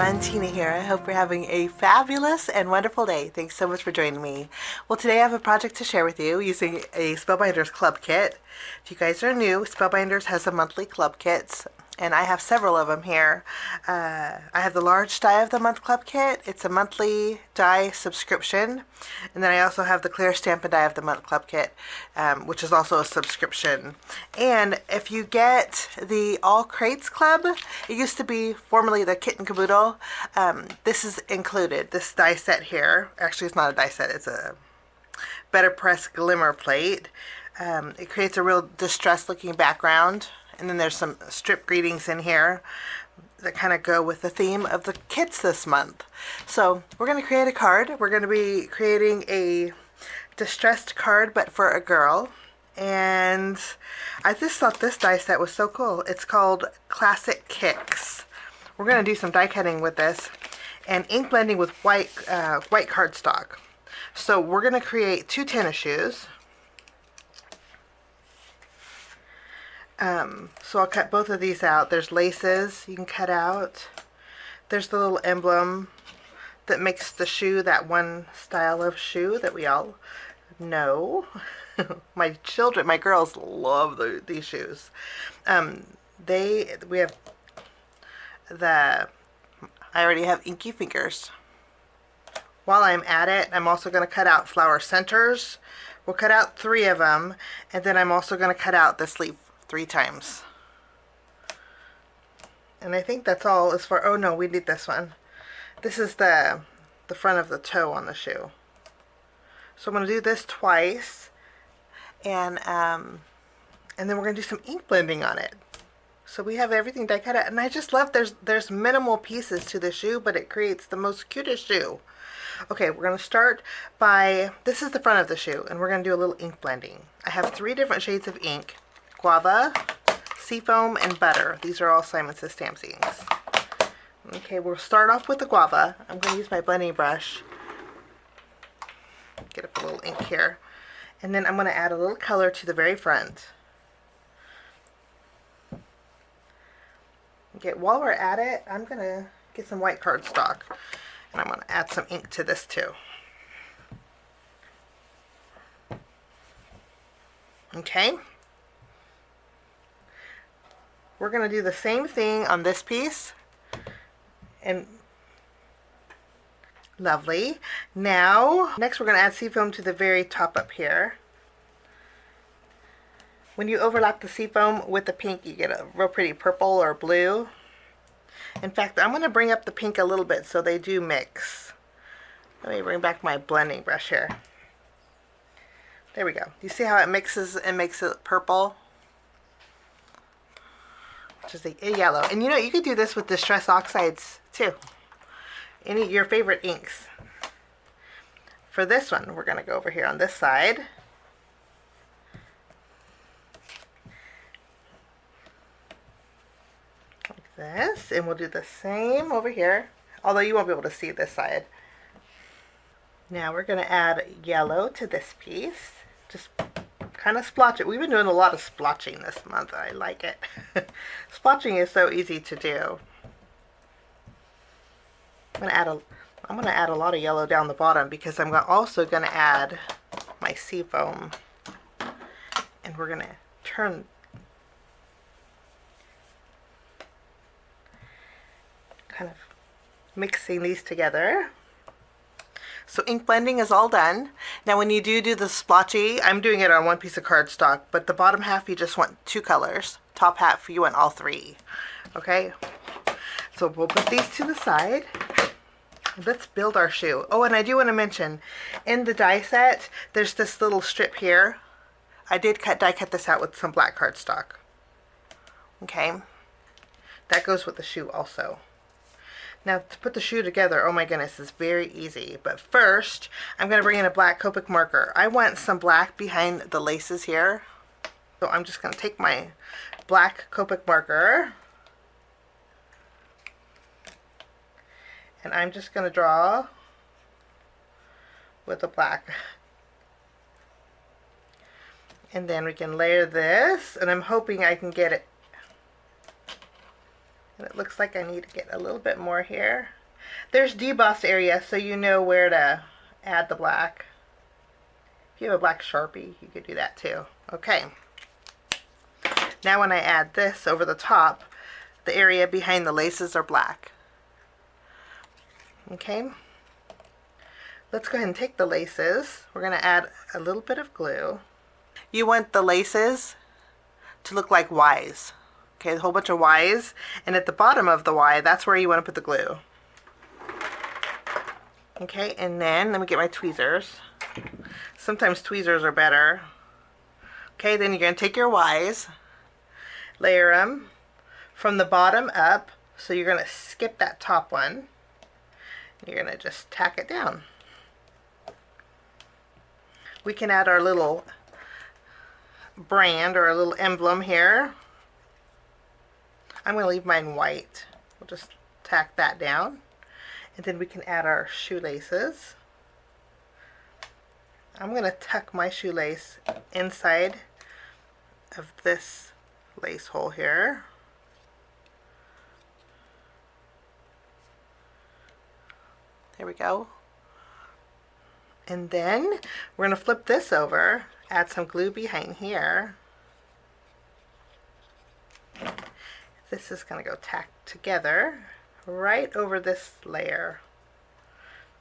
everyone, Tina here. I hope you're having a fabulous and wonderful day. Thanks so much for joining me. Well, today I have a project to share with you using a Spellbinders Club kit. If you guys are new, Spellbinders has a monthly club kits, and I have several of them here. I have the large die of the month club kit. It's a monthly die subscription. And then I also have the clear stamp and die of the month club kit, which is also a subscription. And if you get the All Crates Club, it used to be formerly the Kit and Caboodle. This is included. This die set here, actually it's not a die set, it's a Betterpress glimmer plate. It creates a real distressed looking background. And then there's some strip greetings in here that kind of go with the theme of the kits this month. So we're going to create a card. We're going to be creating a distressed card, but for a girl. And I just thought this die set was so cool. It's called Classic Kicks. We're going to do some die cutting with this and ink blending with white cardstock. So we're going to create 2 tennis shoes. So I'll cut both of these out. There's laces you can cut out. There's the little emblem that makes the shoe that one style of shoe that we all know. My girls love these shoes. I already have inky fingers. While I'm at it, I'm also going to cut out flower centers. We'll cut out 3 of them, and then I'm also going to cut out the sleeve 3 times. And I think that's all as far. Oh no, we need this one. This is the front of the toe on the shoe. So I'm going to do this twice, and then we're going to do some ink blending on it. So we have everything die cut out, and I just love there's minimal pieces to the shoe, but it creates the most cutest shoe. Okay, we're going to start by, this is the front of the shoe, and we're going to do a little ink blending. I have 3 different shades of ink: Guava, Seafoam, and Butter. These are all Simon Says Stamps inks. Okay, we'll start off with the Guava. I'm going to use my blending brush. Get up a little ink here. And then I'm going to add a little color to the very front. Okay, while we're at it, I'm going to get some white cardstock. And I'm going to add some ink to this too. Okay. We're going to do the same thing on this piece. And lovely. Now, next we're going to add seafoam to the very top up here. When you overlap the seafoam with the pink, you get a real pretty purple or blue. In fact, I'm going to bring up the pink a little bit so they do mix. Let me bring back my blending brush here. There we go. You see how it mixes and makes it purple? Which is a yellow. And you know, you could do this with Distress Oxides too. Your favorite inks. For this one, we're going to go over here on this side. Like this. And we'll do the same over here. Although you won't be able to see this side. Now we're going to add yellow to this piece. Just kind of splotch it. We've been doing a lot of splotching this month. I like it. Splotching is so easy to do. I'm going to add a lot of yellow down the bottom because I'm also going to add my seafoam. And we're going to turn kind of mixing these together. So ink blending is all done. Now when you do the splotchy, I'm doing it on 1 piece of cardstock, but the bottom half you just want 2 colors. Top half you want all 3. Okay? So we'll put these to the side. Let's build our shoe. Oh, and I do want to mention, in the die set, there's this little strip here. I did die cut this out with some black cardstock. Okay? That goes with the shoe also. Now, to put the shoe together, oh my goodness, is very easy. But first, I'm going to bring in a black Copic marker. I want some black behind the laces here. So I'm just going to take my black Copic marker. And I'm just going to draw with the black. And then we can layer this. And I'm hoping I can get it And it looks like I need to get a little bit more here. There's debossed area, so you know where to add the black. If you have a black Sharpie, you could do that too. Okay. Now when I add this over the top, the area behind the laces are black. Okay. Let's go ahead and take the laces. We're going to add a little bit of glue. You want the laces to look like Ys. Okay, a whole bunch of Ys. And at the bottom of the Y, that's where you want to put the glue. Okay, and then let me get my tweezers. Sometimes tweezers are better. Okay, then you're going to take your Ys, layer them from the bottom up. So you're going to skip that top one. You're going to just tack it down. We can add our little brand or a little emblem here. I'm going to leave mine white. We'll just tack that down. And then we can add our shoelaces. I'm going to tuck my shoelace inside of this lace hole here. There we go. And then we're going to flip this over, add some glue behind here. This is going to go tacked together right over this layer.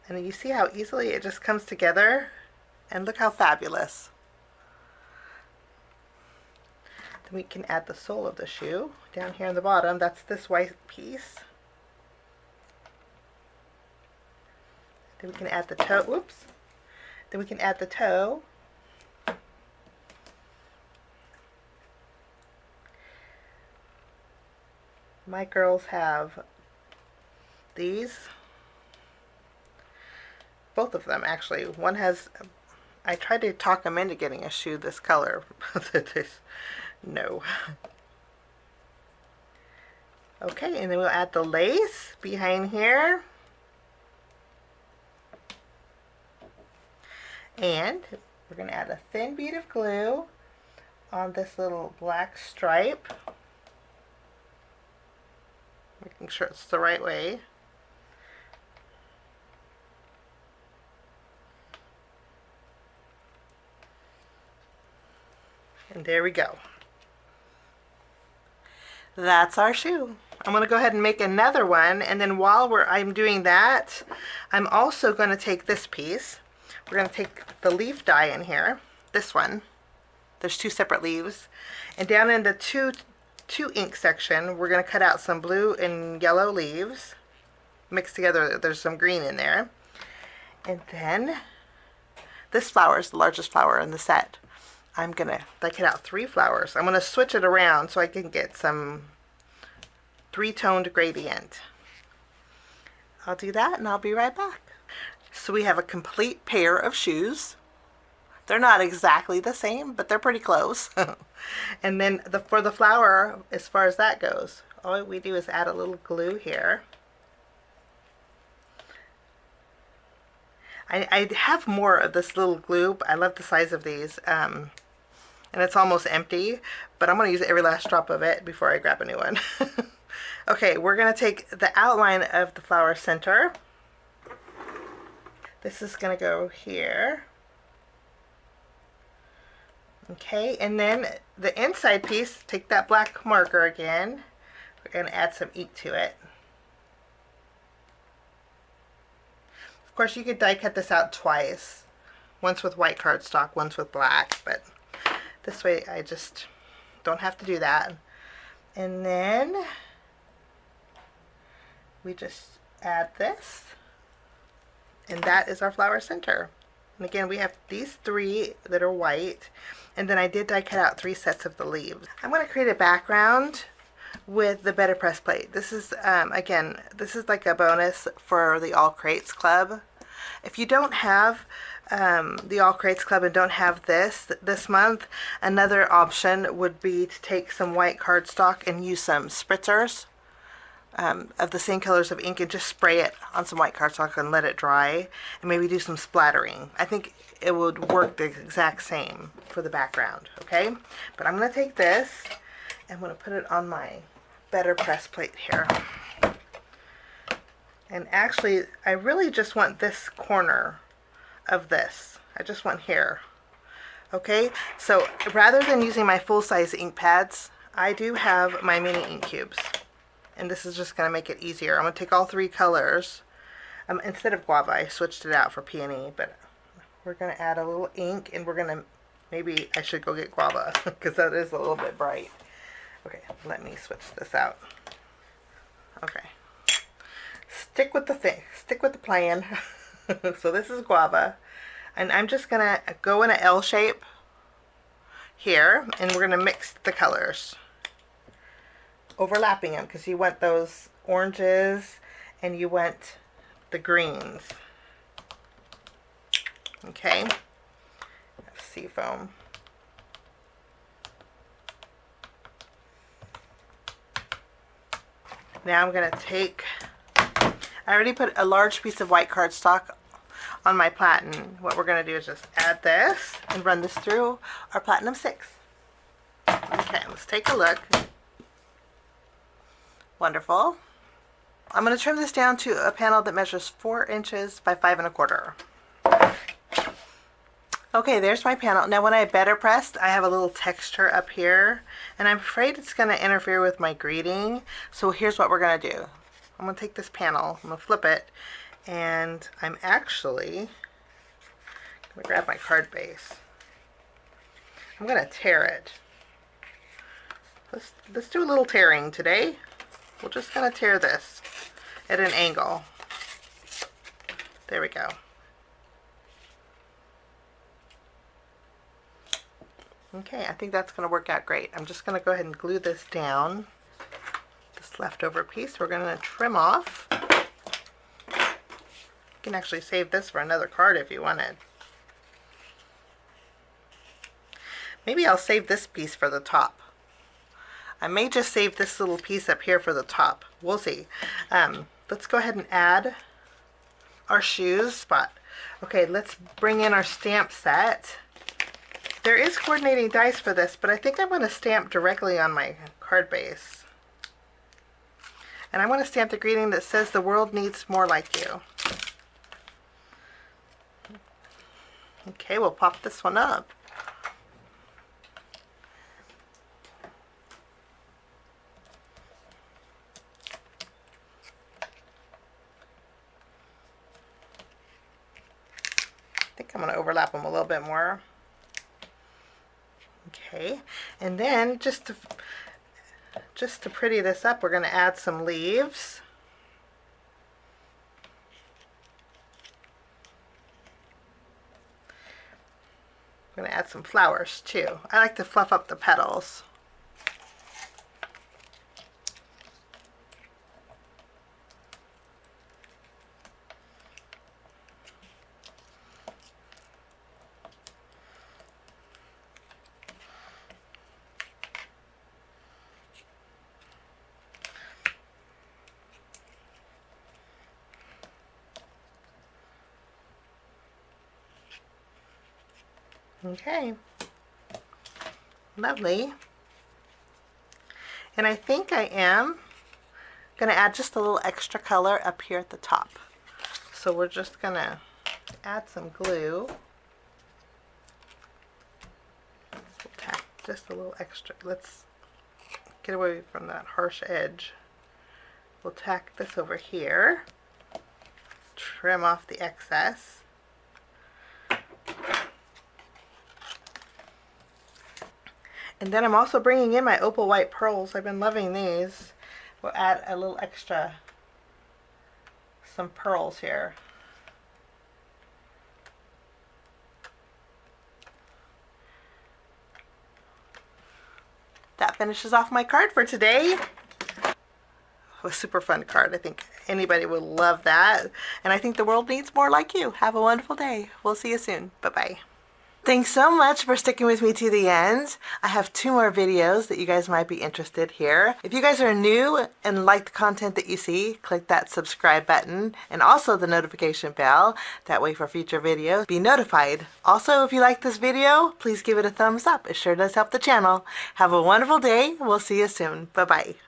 And you see how easily it just comes together? And look how fabulous. Then we can add the sole of the shoe down here on the bottom. That's this white piece. Then we can add the toe. Whoops. Then we can add the toe. My girls have these. Both of them actually. One has, I tried to talk them into getting a shoe this color, but no. Okay, and then we'll add the lace behind here. And we're going to add a thin bead of glue on this little black stripe. Making sure it's the right way. And there we go. That's our shoe. I'm going to go ahead and make another one, and then while I'm doing that, I'm also going to take this piece. We're going to take the leaf die in here, this one. There's two separate leaves. And down in the two ink section, we're going to cut out some blue and yellow leaves. Mixed together, there's some green in there. And then, this flower is the largest flower in the set. I'm going to cut out 3 flowers. I'm going to switch it around so I can get some 3-toned gradient. I'll do that and I'll be right back. So we have a complete pair of shoes. They're not exactly the same, but they're pretty close. And then for the flower, as far as that goes, all we do is add a little glue here. I have more of this little glue. I love the size of these. And it's almost empty, but I'm going to use every last drop of it before I grab a new one. Okay, we're going to take the outline of the flower center. This is going to go here. Okay, and then the inside piece, take that black marker again. We're going to add some ink to it. Of course, you could die cut this out twice. Once with white cardstock, once with black, but this way I just don't have to do that. And then we just add this. And that is our flower center. And again, we have these 3 that are white. And then I did die cut out 3 sets of the leaves. I'm going to create a background with the Betterpress plate. This is, again, this is like a bonus for the All Crates Club. If you don't have the All Crates Club and don't have this month, another option would be to take some white cardstock and use some spritzers of the same colors of ink and just spray it on some white cardstock and let it dry, and maybe do some splattering. I think it would work the exact same for the background, okay? But I'm going to take this and I'm going to put it on my Betterpress plate here. And actually, I really just want this corner of this. I just want here. Okay, so rather than using my full-size ink pads, I do have my mini ink cubes. And this is just going to make it easier. I'm going to take all three colors. Instead of guava, I switched it out for peony, but we're going to add a little ink, and we're going to, maybe I should go get guava, because that is a little bit bright. Okay, let me switch this out. Okay. Stick with the thing. Stick with the plan. So this is guava. And I'm just going to go in an L shape here, and we're going to mix the colors. Overlapping them, because you want those oranges and you want the greens. Okay. Seafoam. Now I'm going to take, I already put a large piece of white cardstock on my platen. What we're going to do is just add this and run this through our Platinum 6. Okay, let's take a look. Wonderful. I'm going to trim this down to a panel that measures 4 inches by 5 1/4. Okay, there's my panel. Now when I Betterpressed, I have a little texture up here, and I'm afraid it's going to interfere with my greeting. So here's what we're going to do. I'm going to take this panel, I'm going to flip it, and I'm actually going to grab my card base. I'm going to tear it. Let's do a little tearing today. We're just going to tear this at an angle. There we go. Okay, I think that's going to work out great. I'm just going to go ahead and glue this down. This leftover piece we're going to trim off. You can actually save this for another card if you wanted. Maybe I'll save this piece for the top. I may just save this little piece up here for the top. We'll see. Let's go ahead and add our shoes spot. Okay, let's bring in our stamp set. There is coordinating dies for this, but I think I want to stamp directly on my card base. And I want to stamp the greeting that says the world needs more like you. Okay, we'll pop this one up. I think I'm going to overlap them a little bit more. Okay, and then just to pretty this up, we're going to add some leaves. I'm going to add some flowers too. I like to fluff up the petals. Okay, lovely. And I think I am going to add just a little extra color up here at the top. So we're just going to add some glue. We'll tack just a little extra. Let's get away from that harsh edge. We'll tack this over here. Trim off the excess. And then I'm also bringing in my opal white pearls. I've been loving these. We'll add a little extra, some pearls here. That finishes off my card for today. A super fun card. I think anybody would love that. And I think the world needs more like you. Have a wonderful day. We'll see you soon. Bye-bye. Thanks so much for sticking with me to the end. I have 2 more videos that you guys might be interested here. If you guys are new and like the content that you see, click that subscribe button and also the notification bell. That way for future videos, be notified. Also, if you like this video, please give it a thumbs up. It sure does help the channel. Have a wonderful day. We'll see you soon. Bye-bye.